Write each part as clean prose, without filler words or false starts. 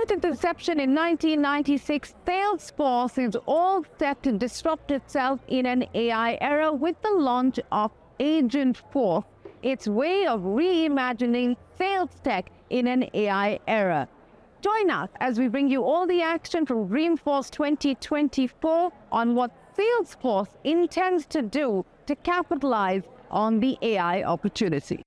Since its inception in 1996, Salesforce is all set to disrupt itself in an AI era with the launch of Agentforce, its way of reimagining sales tech in an AI era. Join us as we bring you all the action from Dreamforce 2024 on what Salesforce intends to do to capitalize on the AI opportunity.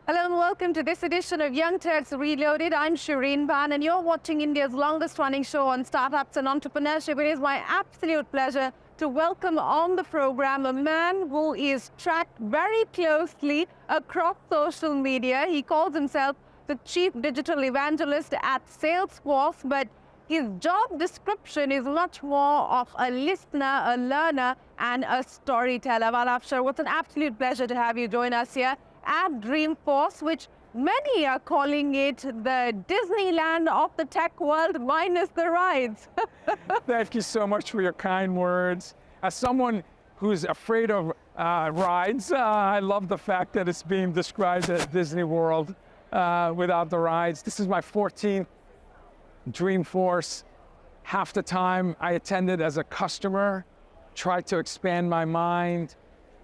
Hello and welcome to this edition of Young Turks Reloaded. I'm Shereen, Bhan, and you're watching India's longest running show on startups and entrepreneurship. It is my absolute pleasure to welcome on the program a man who is tracked very closely across social media. He calls himself the Chief Digital Evangelist at Salesforce, but his job description is much more of a listener, a learner, and a storyteller. Vala Afshar, what's an absolute pleasure to have you join us here at Dreamforce, which many are calling it the Disneyland of the tech world minus the rides. Thank you so much for your kind words. As someone who's afraid of rides, I love the fact that it's being described as Disney World without the rides. This is my 14th Dreamforce. Half the time I attended as a customer, tried to expand my mind,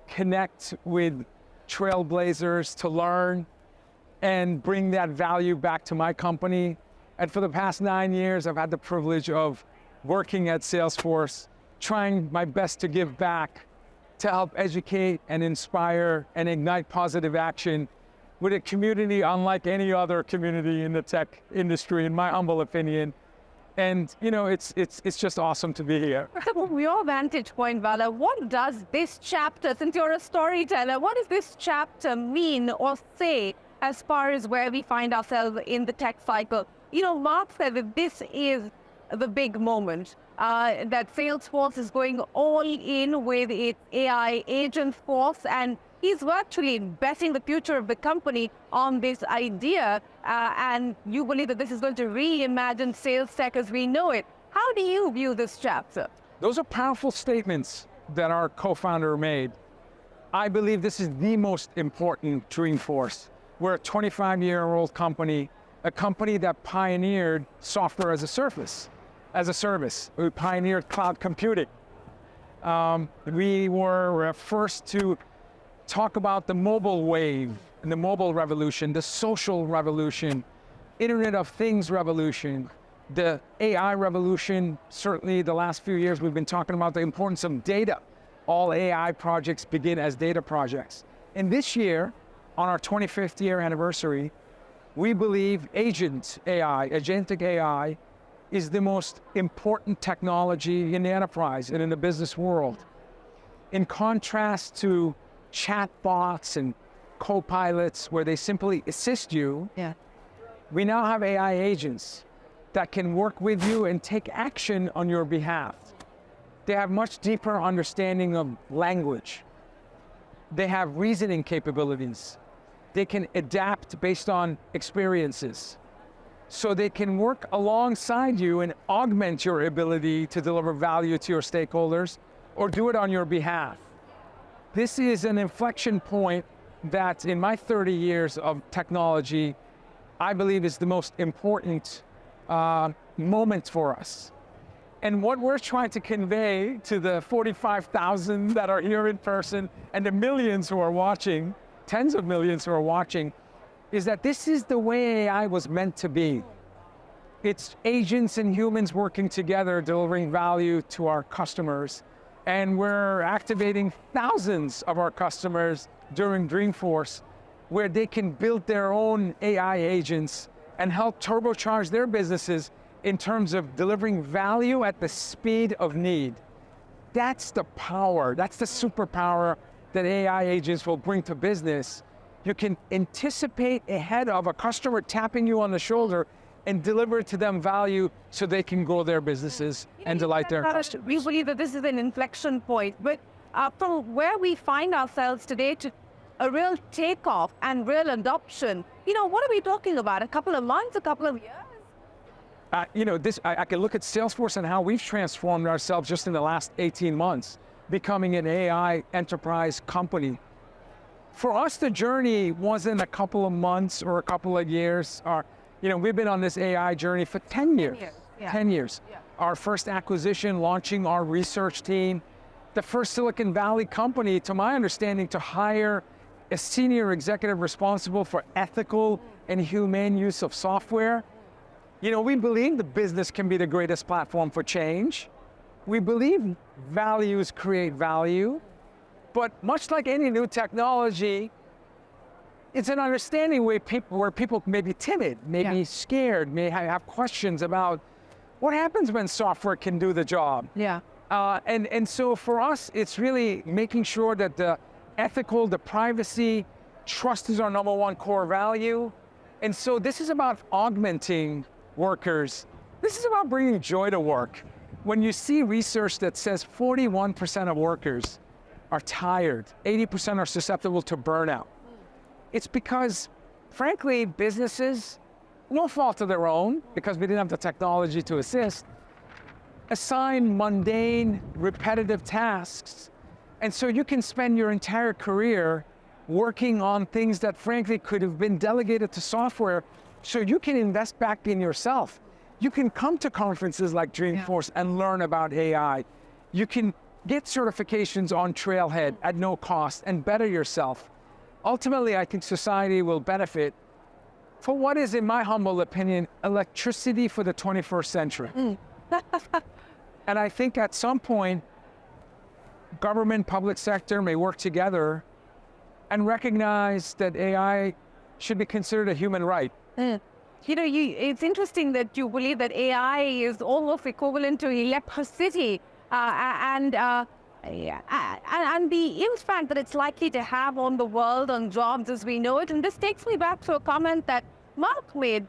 connect with trailblazers to learn and bring that value back to my company. And for the past 9 years, I've had the privilege of working at Salesforce, trying my best to give back, to help educate and inspire and ignite positive action with a community unlike any other community in the tech industry, in my humble opinion. And you know, it's just awesome to be here. From your vantage point, Vala, what does this chapter, since you're a storyteller, what does this chapter mean or say as far as where we find ourselves in the tech cycle? You know, Mark said that this is the big moment, that Salesforce is going all in with its AI Agentforce, and he's virtually betting the future of the company on this idea, and you believe that this is going to reimagine sales tech as we know it. How do you view this chapter? Those are powerful statements that our co-founder made. I believe this is the most important Dreamforce. We're a 25-year-old company, a company that pioneered software as a service. We pioneered cloud computing. We were first to talk about the mobile wave and the mobile revolution, the social revolution, Internet of Things revolution, the AI revolution. Certainly the last few years we've been talking about the importance of data. All AI projects begin as data projects. And this year, on our 25th year anniversary, we believe agentic AI, is the most important technology in the enterprise and in the business world. In contrast to chatbots and co-pilots where they simply assist you, we now have AI agents that can work with you and take action on your behalf. They have much deeper understanding of language. They have reasoning capabilities. They can adapt based on experiences. So they can work alongside you and augment your ability to deliver value to your stakeholders or do it on your behalf. This is an inflection point that in my 30 years of technology, I believe is the most important moment for us. And what we're trying to convey to the 45,000 that are here in person and the millions who are watching, tens of millions who are watching, is that this is the way AI was meant to be. It's agents and humans working together, delivering value to our customers. And we're activating thousands of our customers during Dreamforce, where they can build their own AI agents and help turbocharge their businesses in terms of delivering value at the speed of need. That's the power, that's the superpower that AI agents will bring to business. You can anticipate ahead of a customer tapping you on the shoulder and deliver to them value so they can grow their businesses and delight their customers. We believe that this is an inflection point, but from where we find ourselves today to a real takeoff and real adoption, what are we talking about? A couple of months, a couple of years? I can look at Salesforce and how we've transformed ourselves just in the last 18 months, becoming an AI enterprise company. For us, the journey wasn't a couple of months or a couple of years. We've been on this AI journey for 10 years. 10 years. Yeah. 10 years. Yeah. Our first acquisition, launching our research team, the first Silicon Valley company, to my understanding, to hire a senior executive responsible for ethical and humane use of software. We believe the business can be the greatest platform for change. We believe values create value, but much like any new technology, it's an understanding where people may be timid, may be scared, may have questions about what happens when software can do the job. Yeah. And so for us, it's really making sure that the ethical, the privacy, trust is our number one core value. And so this is about augmenting workers. This is about bringing joy to work. When you see research that says 41% of workers are tired, 80% are susceptible to burnout, it's because, frankly, businesses, no fault of their own, because we didn't have the technology to assist, assign mundane, repetitive tasks. And so you can spend your entire career working on things that, frankly, could have been delegated to software, so you can invest back in yourself. You can come to conferences like Dreamforce and learn about AI. You can get certifications on Trailhead at no cost and better yourself. Ultimately, I think society will benefit for what is, in my humble opinion, electricity for the 21st century. And I think at some point, government, public sector may work together and recognize that AI should be considered a human right. It's interesting that you believe that AI is almost equivalent to electricity, and the impact that it's likely to have on the world, on jobs as we know it. And this takes me back to a comment that Mark made,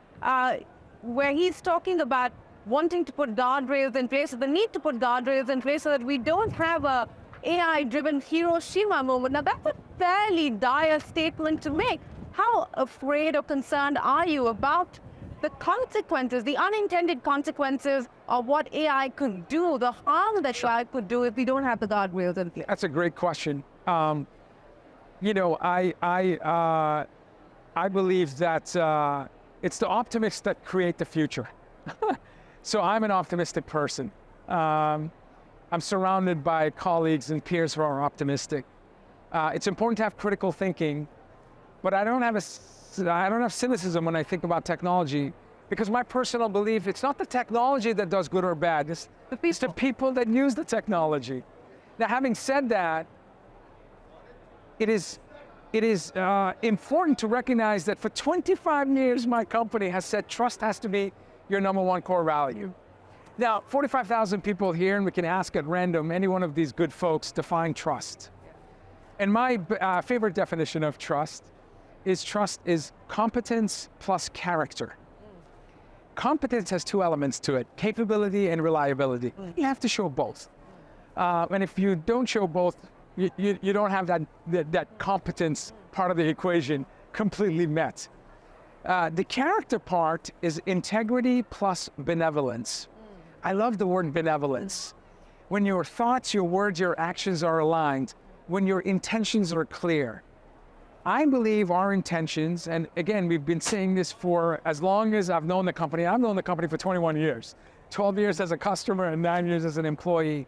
where he's talking about wanting to put guardrails in place, the need to put guardrails in place so that we don't have a AI-driven Hiroshima moment. Now, that's a fairly dire statement to make. How afraid or concerned are you about the consequences, the unintended consequences of what AI could do, the harm that AI could do if we don't have the guardrails in place? That's a great question. I believe that it's the optimists that create the future. So I'm an optimistic person. I'm surrounded by colleagues and peers who are optimistic. It's important to have critical thinking, but I don't have cynicism when I think about technology, because my personal belief, it's not the technology that does good or bad, it's the people that use the technology. Now, having said that, it is important to recognize that for 25 years, my company has said trust has to be your number one core value. Now, 45,000 people here, and we can ask at random any one of these good folks define trust. And my favorite definition of trust is competence plus character. Competence has two elements to it, capability and reliability. You have to show both. And if you don't show both, you don't have that competence part of the equation completely met. The character part is integrity plus benevolence. I love the word benevolence. When your thoughts, your words, your actions are aligned, when your intentions are clear. I believe our intentions, and again, we've been saying this for as long as I've known the company. I've known the company for 21 years, 12 years as a customer and 9 years as an employee,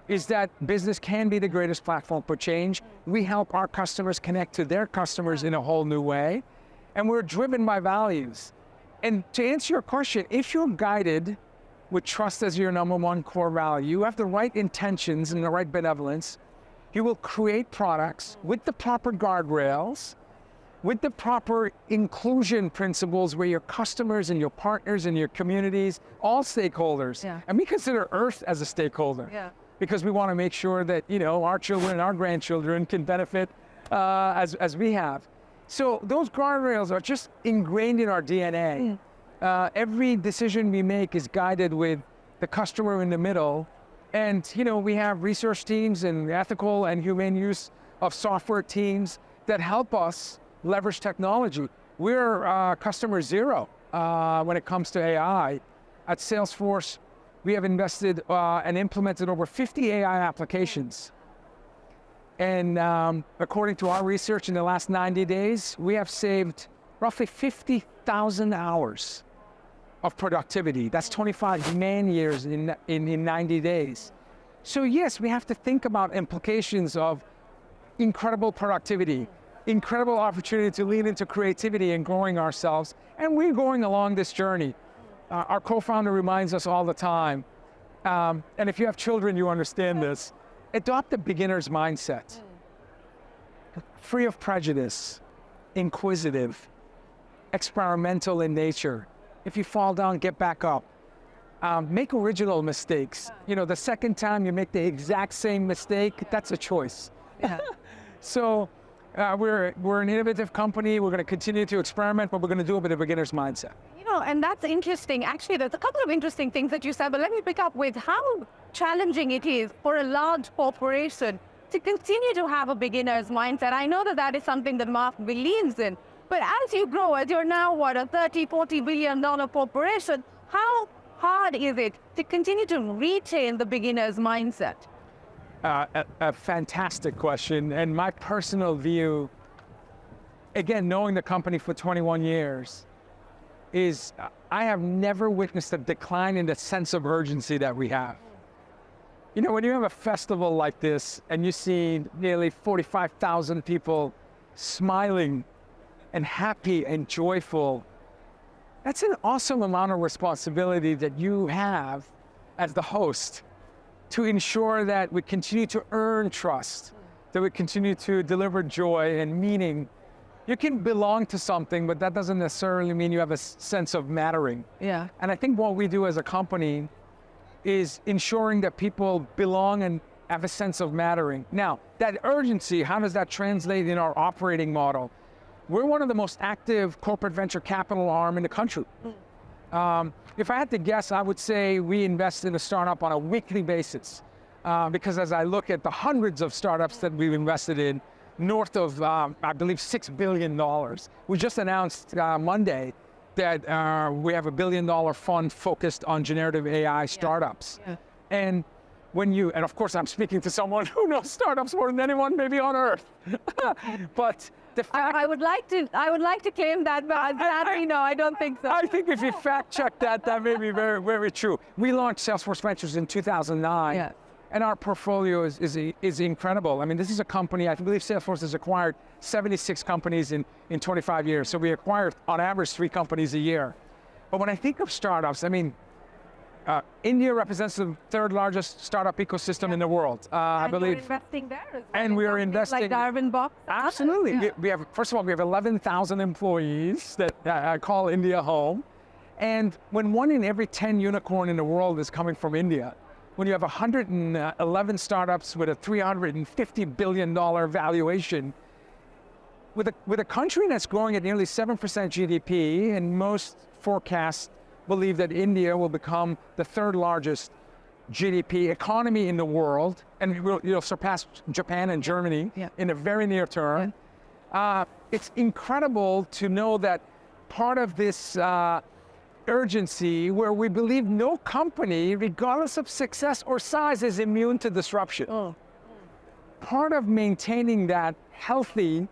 is that business can be the greatest platform for change. We help our customers connect to their customers in a whole new way, and we're driven by values. And to answer your question, if you're guided with trust as your number one core value, you have the right intentions and the right benevolence, you will create products with the proper guardrails, with the proper inclusion principles where your customers and your partners and your communities, all stakeholders, and we consider Earth as a stakeholder, because we want to make sure that our children and our grandchildren can benefit as we have. So those guardrails are just ingrained in our DNA. Every decision we make is guided with the customer in the middle, And, you know, we have research teams and ethical and humane use of software teams that help us leverage technology. We're customer zero when it comes to AI. At Salesforce, we have invested and implemented over 50 AI applications. And according to our research in the last 90 days, we have saved roughly 50,000 hours of productivity. That's 25 man years in 90 days. So yes, we have to think about implications of incredible productivity, incredible opportunity to lean into creativity and growing ourselves. And we're going along this journey. Our co-founder reminds us all the time, and if you have children, you understand this, adopt the beginner's mindset. Free of prejudice, inquisitive, experimental in nature. If you fall down, get back up. Make original mistakes. You know, the second time you make the exact same mistake, that's a choice. Yeah. So we're an innovative company. We're going to continue to experiment, but we're going to do it with a beginner's mindset. You know, and that's interesting. Actually, there's a couple of interesting things that you said, but let me pick up with how challenging it is for a large corporation to continue to have a beginner's mindset. I know that that is something that Mark believes in, but as you grow, as you're now, a $30-40 billion corporation, how hard is it to continue to retain the beginner's mindset? A fantastic question. And my personal view, again, knowing the company for 21 years, is I have never witnessed a decline in the sense of urgency that we have. You know, when you have a festival like this and you see nearly 45,000 people smiling and happy and joyful, that's an awesome amount of responsibility that you have as the host to ensure that we continue to earn trust, that we continue to deliver joy and meaning. You can belong to something, but that doesn't necessarily mean you have a sense of mattering. Yeah. And I think what we do as a company is ensuring that people belong and have a sense of mattering. Now, that urgency, how does that translate in our operating model? We're one of the most active corporate venture capital arm in the country. If I had to guess, I would say we invest in a startup on a weekly basis. Because as I look at the hundreds of startups that we've invested in, north of, I believe, $6 billion. We just announced Monday that we have a $1 billion fund focused on generative AI startups. Yeah. And and of course I'm speaking to someone who knows startups more than anyone maybe on earth. But the fact, I would like to claim that, but sadly, no, I don't think so. I think if you fact check that, that may be very, very true. We launched Salesforce Ventures in 2009. Yeah. And our portfolio is incredible. I mean, this is a company, I believe Salesforce has acquired 76 companies in 25 years. So we acquire, on average, 3 companies a year. But when I think of startups, I mean, India represents the 3rd largest startup ecosystem in the world, I believe. You're investing there as well. And we are investing. Like Darwin Box. Absolutely. Yeah. We have, first of all, we have 11,000 employees that I call India home. And when 1 in every 10 unicorn in the world is coming from India, when you have 111 startups with a $350 billion valuation, with a country that's growing at nearly 7% GDP, and most forecasts believe that India will become the 3rd largest GDP economy in the world, and you'll surpass Japan and Germany in the very near term. Yeah. It's incredible to know that part of this urgency, where we believe no company, regardless of success or size, is immune to disruption. Part of maintaining that healthy,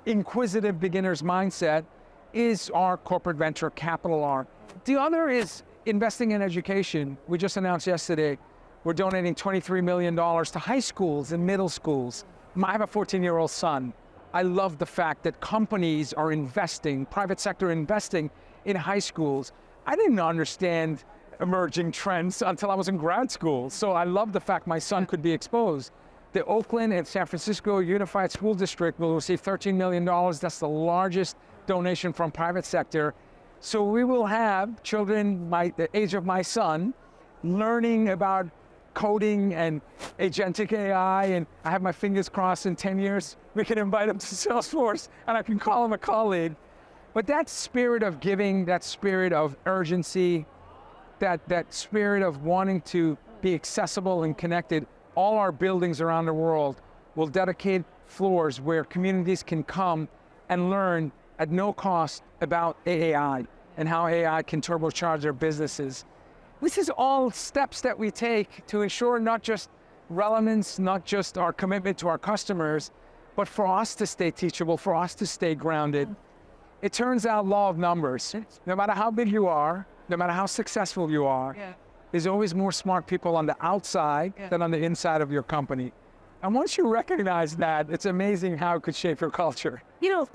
inquisitive beginner's mindset is our corporate venture capital arm. The other is investing in education. We just announced yesterday, we're donating $23 million to high schools and middle schools. I have a 14-year-old son. I love the fact that companies are investing, private sector investing in high schools. I didn't understand emerging trends until I was in grad school. So I love the fact my son could be exposed. The Oakland and San Francisco Unified School District will receive $13 million. That's the largest donation from private sector. So we will have children the age of my son learning about coding and agentic AI, and I have my fingers crossed in 10 years, we can invite them to Salesforce and I can call him a colleague. But that spirit of giving, that spirit of urgency, that spirit of wanting to be accessible and connected. All our buildings around the world will dedicate floors where communities can come and learn at no cost about AI and how AI can turbocharge their businesses. This is all steps that we take to ensure not just relevance, not just our commitment to our customers, but for us to stay teachable, for us to stay grounded. It turns out law of numbers. No matter how big you are, no matter how successful you are, there's always more smart people on the outside than on the inside of your company. And once you recognize that, it's amazing how it could shape your culture.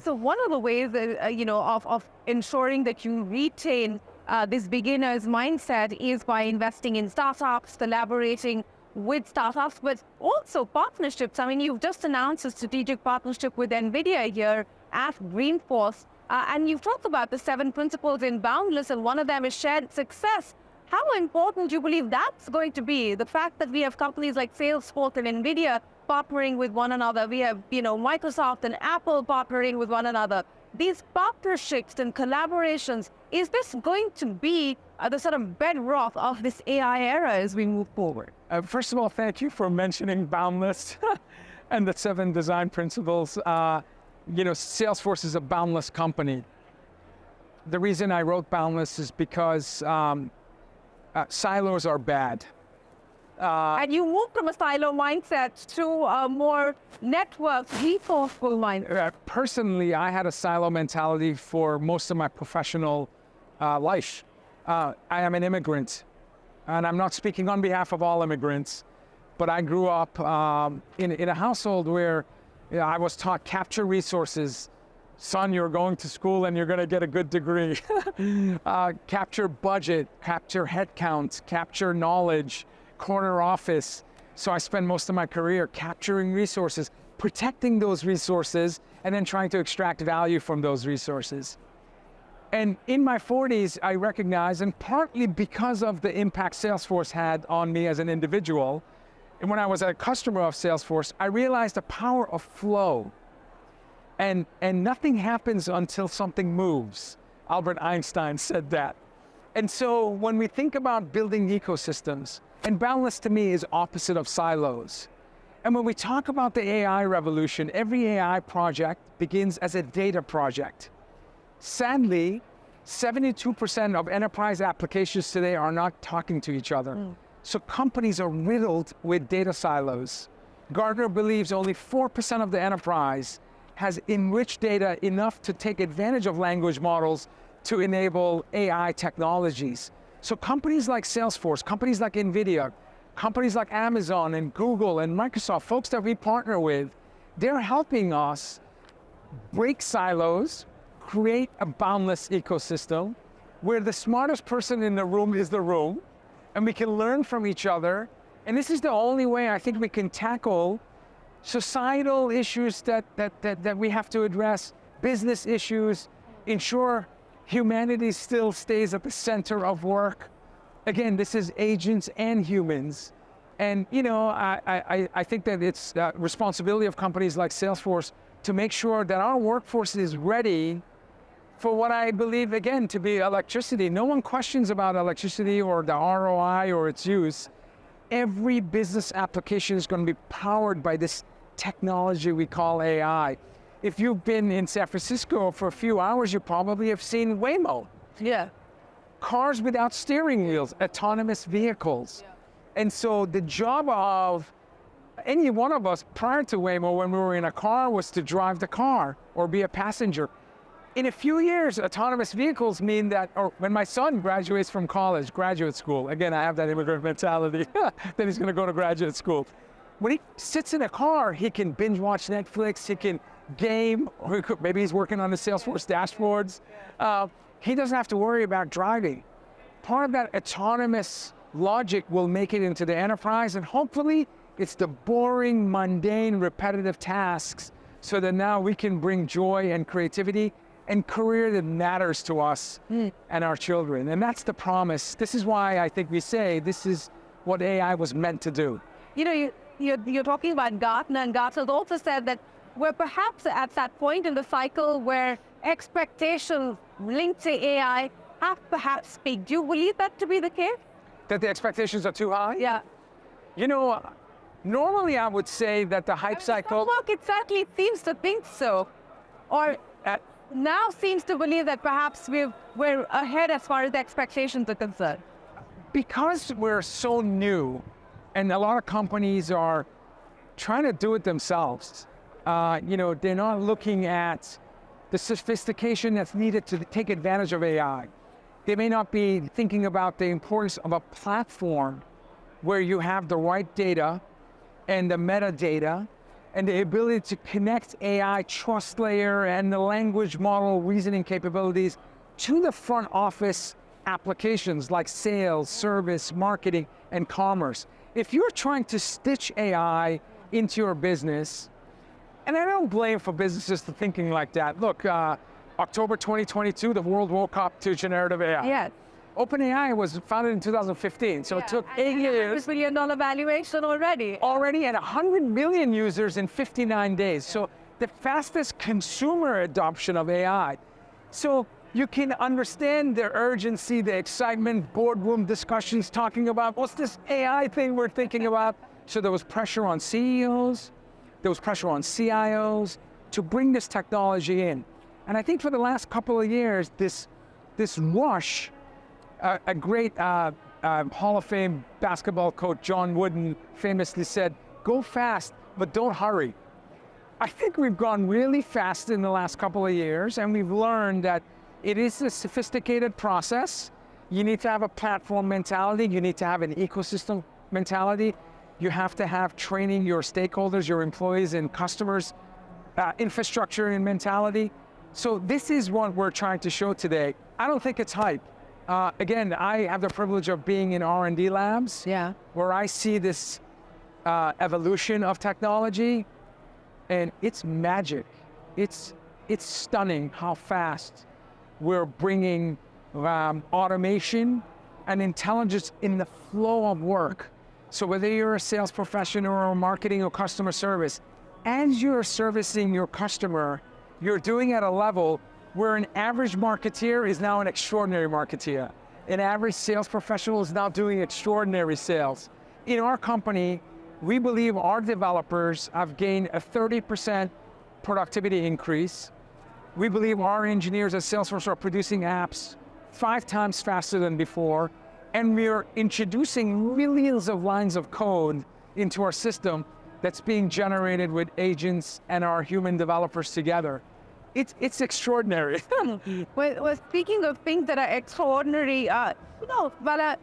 So one of the ways that, of ensuring that you retain this beginner's mindset is by investing in startups, collaborating with startups, but also partnerships. I mean, you've just announced a strategic partnership with NVIDIA here at Dreamforce, and you've talked about the 7 principles in Boundless, and one of them is shared success. How important do you believe that's going to be? The fact that we have companies like Salesforce and NVIDIA partnering with one another. We have, Microsoft and Apple partnering with one another. These partnerships and collaborations, is this going to be the sort of bedrock of this AI era as we move forward? First of all, thank you for mentioning Boundless and the 7 design principles. Salesforce is a boundless company. The reason I wrote Boundless is because silos are bad. And you moved from a silo mindset to a more networked, resourceful mindset. Personally, I had a silo mentality for most of my professional life. I am an immigrant, and I'm not speaking on behalf of all immigrants, but I grew up in a household where I was taught capture resources. Son, you're going to school and you're going to get a good degree. Capture budget, capture headcount, capture knowledge, corner office. So I spent most of my career capturing resources, protecting those resources, and then trying to extract value from those resources. And in my 40s, I recognized, and partly because of the impact Salesforce had on me as an individual, and when I was a customer of Salesforce, I realized the power of flow. And nothing happens until something moves. Albert Einstein said that. And so when we think about building ecosystems, and Boundless to me is opposite of silos. And when we talk about the AI revolution, every AI project begins as a data project. Sadly, 72% of enterprise applications today are not talking to each other. So companies are riddled with data silos. Gartner believes only 4% of the enterprise has enriched data enough to take advantage of language models to enable AI technologies. So companies like Salesforce, companies like NVIDIA, companies like Amazon and Google and Microsoft, folks that we partner with, they're helping us break silos, create a boundless ecosystem where the smartest person in the room is the room, and we can learn from each other. And this is the only way I think we can tackle societal issues that we have to address, business issues, ensure humanity still stays at the center of work. Again, this is agents and humans. And I think that it's the responsibility of companies like Salesforce to make sure that our workforce is ready for what I believe, again, to be electricity. No one questions about electricity or the ROI or its use. Every business application is going to be powered by this technology we call AI. If you've been in San Francisco for a few hours, you probably have seen Waymo. Yeah. Cars without steering wheels, autonomous vehicles. Yeah. And so the job of any one of us prior to Waymo when we were in a car was to drive the car or be a passenger. In a few years, autonomous vehicles mean that, or when my son graduates from college, graduate school, again, I have that immigrant mentality that he's going to go to graduate school. When he sits in a car, he can binge watch Netflix, he can game, or maybe he's working on the Salesforce dashboards. He doesn't have to worry about driving. Part of that autonomous logic will make it into the enterprise, and hopefully it's the boring, mundane, repetitive tasks so that now we can bring joy and creativity and career that matters to us and our children. And that's the promise. This is why I think we say this is what AI was meant to do. You're talking about Gartner, and Gartner's also said that we're perhaps at that point in the cycle where expectations linked to AI have perhaps peaked. Do you believe that to be the case? That the expectations are too high? Yeah. Normally I would say that the hype cycle... Look, it certainly seems to think so. Or now seems to believe that perhaps we're ahead as far as the expectations are concerned. Because we're so new, and a lot of companies are trying to do it themselves, they're not looking at the sophistication that's needed to take advantage of AI. They may not be thinking about the importance of a platform where you have the right data and the metadata and the ability to connect AI trust layer and the language model reasoning capabilities to the front office applications like sales, service, marketing, and commerce. If you're trying to stitch AI into your business, and I don't blame for businesses to thinking like that. Look, October 2022, the world woke up to generative AI. Yes. OpenAI was founded in 2015, so it took 8 years. $100 billion valuation already. And 100 million users in 59 days. So the fastest consumer adoption of AI. So you can understand the urgency, the excitement, boardroom discussions talking about what's this AI thing we're thinking about. So there was pressure on CEOs, there was pressure on CIOs to bring this technology in. And I think for the last couple of years, this rush, a great Hall of Fame basketball coach, John Wooden, famously said, go fast, but don't hurry. I think we've gone really fast in the last couple of years, and we've learned that it is a sophisticated process. You need to have a platform mentality. You need to have an ecosystem mentality. You have to have training your stakeholders, your employees and customers, infrastructure and mentality. So this is what we're trying to show today. I don't think it's hype. Again, I have the privilege of being in R&D labs, where I see this evolution of technology, and it's magic. It's stunning how fast we're bringing automation and intelligence in the flow of work. So whether you're a sales professional or marketing or customer service, as you're servicing your customer, you're doing at a level where an average marketeer is now an extraordinary marketeer. An average sales professional is now doing extraordinary sales. In our company, we believe our developers have gained a 30% productivity increase. We believe our engineers at Salesforce are producing apps 5 times faster than before, and we are introducing millions of lines of code into our system that's being generated with agents and our human developers together. It's extraordinary. Well, speaking of things that are extraordinary, Vala,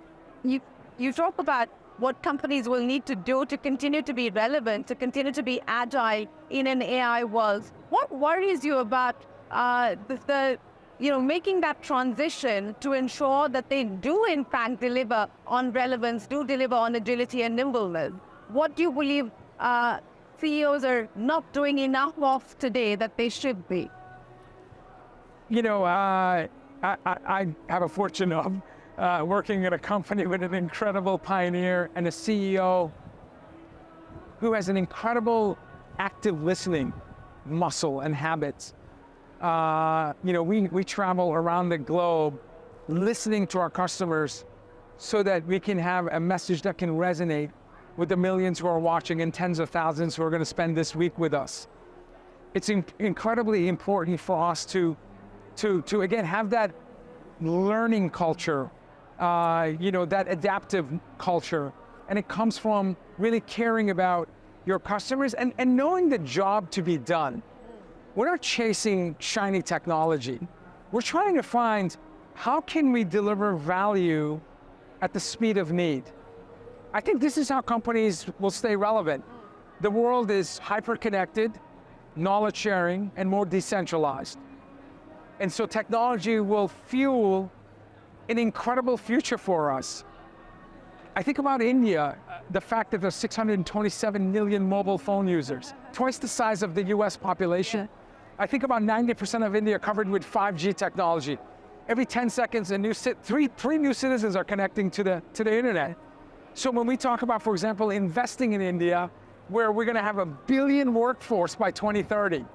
you talk about what companies will need to do to continue to be relevant, to continue to be agile in an AI world. What worries you about making that transition to ensure that they do in fact deliver on relevance, do deliver on agility and nimbleness? What do you believe CEOs are not doing enough of today that they should be? I have a fortune of working at a company with an incredible pioneer and a CEO who has an incredible active listening muscle and habits. We travel around the globe listening to our customers so that we can have a message that can resonate with the millions who are watching and tens of thousands who are going to spend this week with us. It's incredibly important for us to again have that learning culture, that adaptive culture, and it comes from really caring about your customers and knowing the job to be done. We're not chasing shiny technology. We're trying to find how can we deliver value at the speed of need. I think this is how companies will stay relevant. The world is hyper-connected, knowledge sharing, and more decentralized. And so technology will fuel an incredible future for us. I think about India, the fact that there's 627 million mobile phone users, twice the size of the US population. I think about 90% of India covered with 5G technology. Every 10 seconds, three new citizens are connecting to the internet. So when we talk about, for example, investing in India, where we're going to have 1 billion workforce by 2030,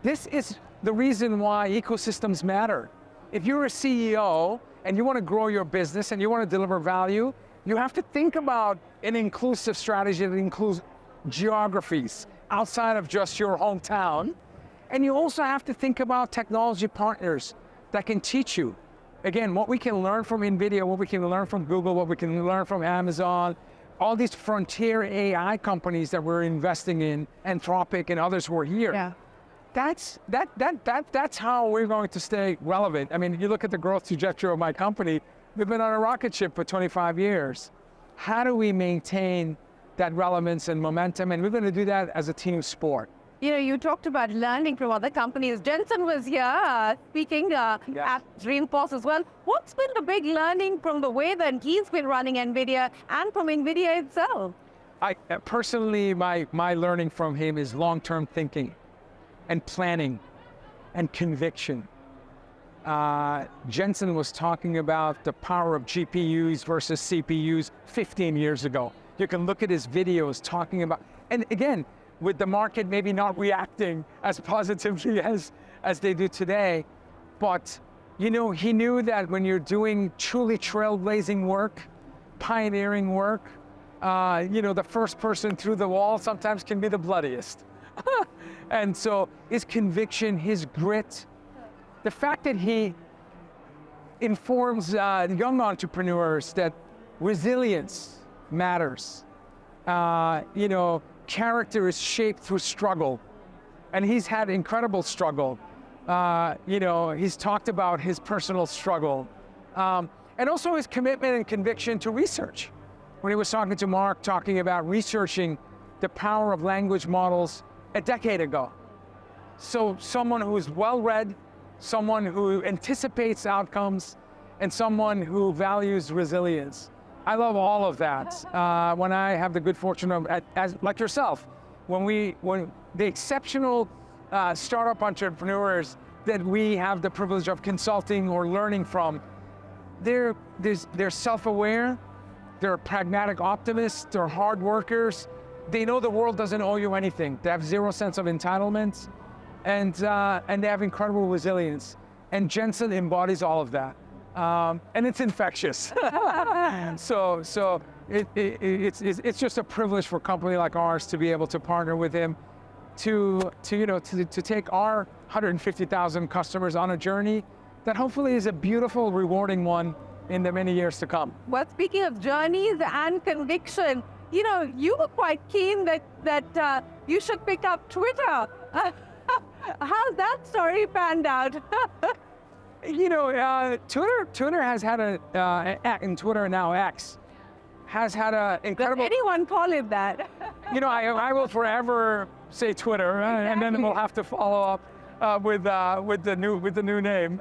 this is the reason why ecosystems matter. If you're a CEO and you want to grow your business and you want to deliver value, You have to think about an inclusive strategy that includes geographies outside of just your hometown. And you also have to think about technology partners that can teach you. Again, what we can learn from NVIDIA, what we can learn from Google, what we can learn from Amazon, all these frontier AI companies that we're investing in, Anthropic and others who are here. Yeah. That's how we're going to stay relevant. I mean, you look at the growth trajectory of my company, we've been on a rocket ship for 25 years. How do we maintain that relevance and momentum? And we're going to do that as a team sport. You know, you talked about learning from other companies. Jensen was here speaking at Dreamforce as well. What's been the big learning from the way that he's been running NVIDIA and from NVIDIA itself? Personally, my learning from him is long-term thinking and planning and conviction. Jensen was talking about the power of GPUs versus CPUs 15 years ago. You can look at his videos talking about, and again, with the market maybe not reacting as positively as they do today, but you know, he knew that when you're doing truly trailblazing work, pioneering work, you know, the first person through the wall sometimes can be the bloodiest. And so his conviction, his grit, the fact that he informs young entrepreneurs that resilience matters. You know, character is shaped through struggle, and he's had incredible struggle. You know, he's talked about his personal struggle, and also his commitment and conviction to research. When he was talking to Mark, talking about researching the power of language models a decade ago. So someone who's well-read, someone who anticipates outcomes, and someone who values resilience. I love all of that. When I have the good fortune of, like yourself, when the exceptional startup entrepreneurs that we have the privilege of consulting or learning from, they're self-aware, they're pragmatic optimists, they're hard workers. They know the world doesn't owe you anything. They have zero sense of entitlement, and they have incredible resilience. And Jensen embodies all of that. And it's infectious. So it's just a privilege for a company like ours to be able to partner with him to take our 150,000 customers on a journey that hopefully is a beautiful, rewarding one in the many years to come. Well, speaking of journeys and conviction, you know, you were quite keen that you should pick up Twitter. How's that story panned out? You know, Twitter has had and Twitter now X, has had an incredible... Does anyone call it that? You know, I will forever say Twitter, and then we'll have to follow up with the new name.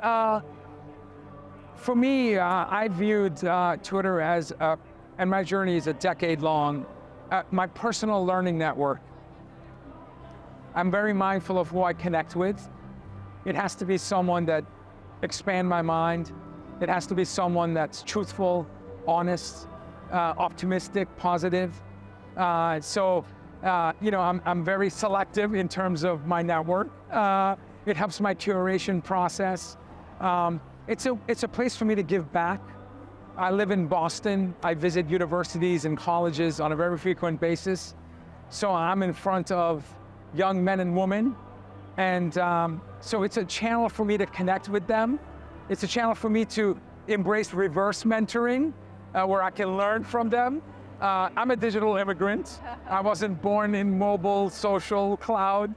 For me, I viewed Twitter as, and my journey is a decade long, my personal learning network. I'm very mindful of who I connect with. It has to be someone that expand my mind. It has to be someone that's truthful, honest, optimistic, positive. So you know, I'm very selective in terms of my network. It helps my curation process. It's a place for me to give back. I live in Boston. I visit universities and colleges on a very frequent basis. So I'm in front of young men and women. And so it's a channel for me to connect with them. It's a channel for me to embrace reverse mentoring, where I can learn from them. I'm a digital immigrant. I wasn't born in mobile, social, cloud,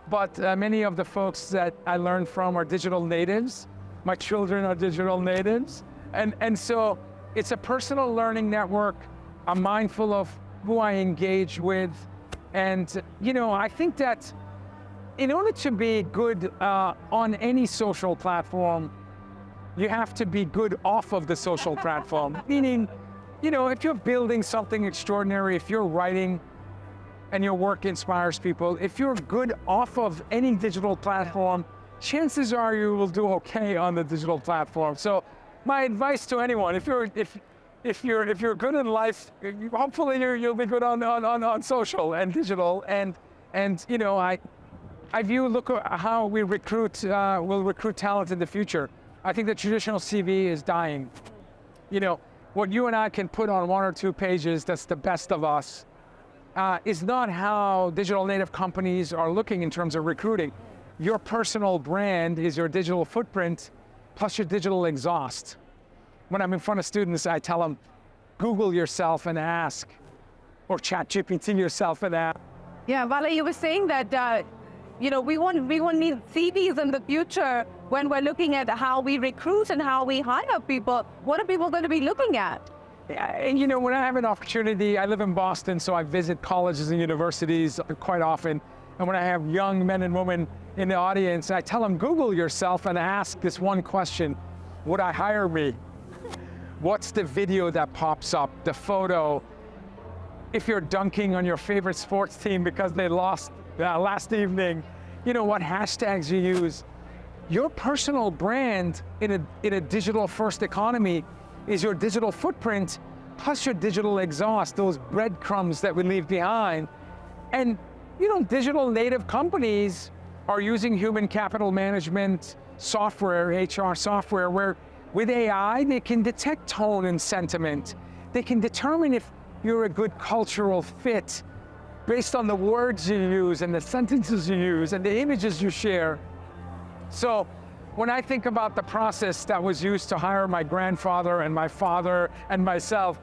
but many of the folks that I learned from are digital natives. My children are digital natives. And so it's a personal learning network. I'm mindful of who I engage with. And, you know, I think that in order to be good on any social platform, you have to be good off of the social platform. Meaning, you know, if you're building something extraordinary, if you're writing and your work inspires people, if you're good off of any digital platform, chances are you will do okay on the digital platform. So my advice to anyone, if you're good in life, hopefully you'll be good on social and digital. And you know, I view, look at how we will recruit talent in the future. I think the traditional CV is dying. You know, what you and I can put on 1 or 2 pages that's the best of us is not how digital native companies are looking in terms of recruiting. Your personal brand is your digital footprint plus your digital exhaust. When I'm in front of students, I tell them, Google yourself and ask, or ChatGPT yourself and ask. Yeah, Vala, you were saying that we won't need CVs in the future when we're looking at how we recruit and how we hire people. What are people going to be looking at? And when I have an opportunity, I live in Boston, so I visit colleges and universities quite often. And when I have young men and women in the audience, I tell them, Google yourself and ask this one question: would I hire me? What's the video that pops up, the photo? If you're dunking on your favorite sports team because they lost last evening, what hashtags you use. Your personal brand in a digital first economy is your digital footprint plus your digital exhaust, those breadcrumbs that we leave behind. And digital native companies are using human capital management software, HR software, where with AI, they can detect tone and sentiment. They can determine if you're a good cultural fit based on the words you use and the sentences you use and the images you share. So when I think about the process that was used to hire my grandfather and my father and myself,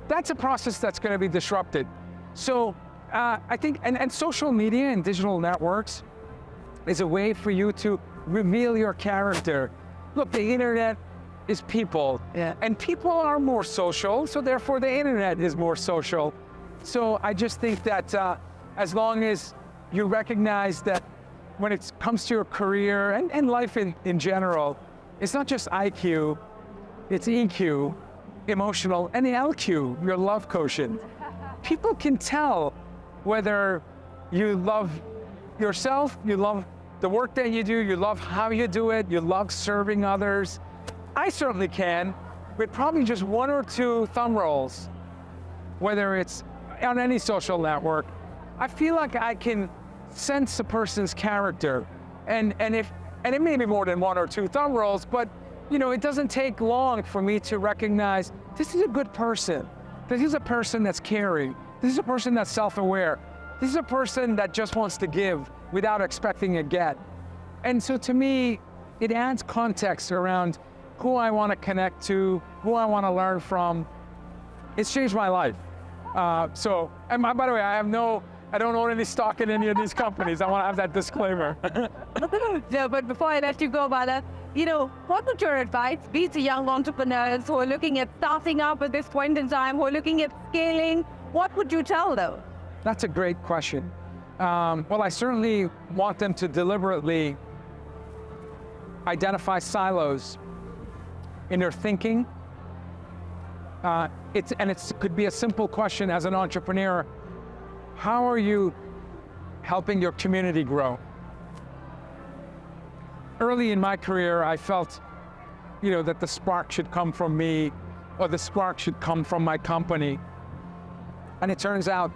that's a process that's going to be disrupted. So I think, and social media and digital networks is a way for you to reveal your character. Look, the internet is people, and people are more social, so therefore the internet is more social. So I just think that as long as you recognize that when it comes to your career and life in general, it's not just IQ, it's EQ, emotional, and the LQ, your love quotient. People can tell whether you love yourself, you love the work that you do, you love how you do it, you love serving others. I certainly can, with probably just 1 or 2 thumb rolls, whether it's on any social network. I feel like I can sense a person's character, and it may be more than 1 or 2 thumb rolls, but it doesn't take long for me to recognize this is a good person. This is a person that's caring. This is a person that's self-aware. This is a person that just wants to give without expecting a get. And so to me, it adds context around who I want to connect to, who I want to learn from. It's changed my life. And by the way, I don't own any stock in any of these companies. I want to have that disclaimer. Yeah, but before I let you go, Vala, what would your advice be to young entrepreneurs who are looking at starting up at this point in time, who are looking at scaling? What would you tell them? That's a great question. Well, I certainly want them to deliberately identify silos in their thinking. It could be a simple question as an entrepreneur: how are you helping your community grow? Early in my career, I felt, that the spark should come from me, or the spark should come from my company. And it turns out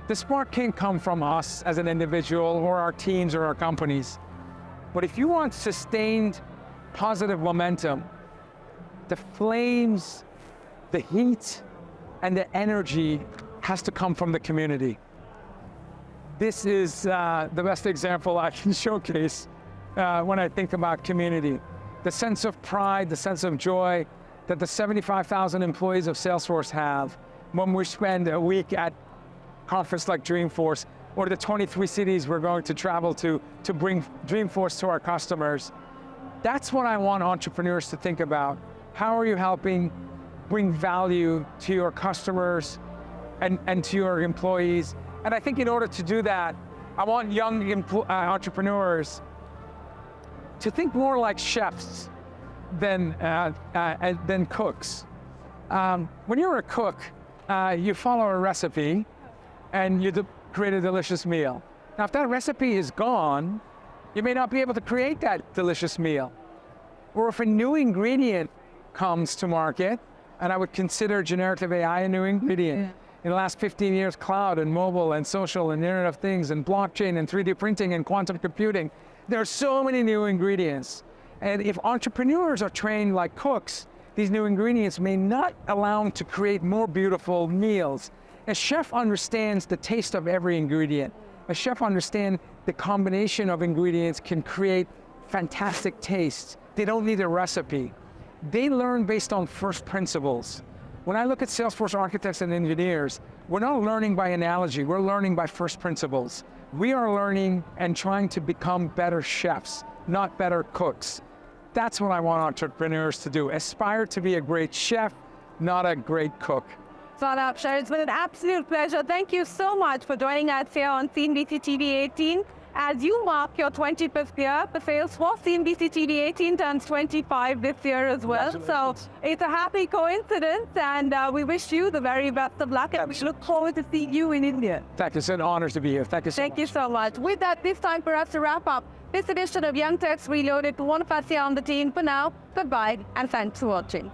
the spark can't come from us as an individual or our teams or our companies. But if you want sustained positive momentum, the flames, the heat, and the energy has to come from the community. This is the best example I can showcase when I think about community. The sense of pride, the sense of joy that the 75,000 employees of Salesforce have when we spend a week at conference like Dreamforce, or the 23 cities we're going to travel to bring Dreamforce to our customers. That's what I want entrepreneurs to think about. How are you helping bring value to your customers and to your employees? And I think in order to do that, I want young entrepreneurs to think more like chefs than cooks. When you're a cook, you follow a recipe and you create a delicious meal. Now, if that recipe is gone, you may not be able to create that delicious meal. Or if a new ingredient comes to market, and I would consider generative AI a new ingredient. Yeah. In the last 15 years, cloud and mobile and social and Internet of Things and blockchain and 3D printing and quantum computing, there are so many new ingredients. And if entrepreneurs are trained like cooks, these new ingredients may not allow them to create more beautiful meals. A chef understands the taste of every ingredient. A chef understands the combination of ingredients can create fantastic tastes. They don't need a recipe. They learn based on first principles. When I look at Salesforce architects and engineers, we're not learning by analogy, we're learning by first principles. We are learning and trying to become better chefs, not better cooks. That's what I want entrepreneurs to do. Aspire to be a great chef, not a great cook. Vala Afshar, it's been an absolute pleasure. Thank you so much for joining us here on CNBC-TV18. As you mark your 25th year for Salesforce, CNBC-TV18 turns 25 this year as well. So it's a happy coincidence, and we wish you the very best of luck, and we look forward to seeing you in India. Thank you. It's an honor to be here. Thank you so much. Thank you so much. With that, it's time for us to wrap up this edition of Young Turks Reloaded. To one of us here on the team, for now, goodbye, and thanks for watching.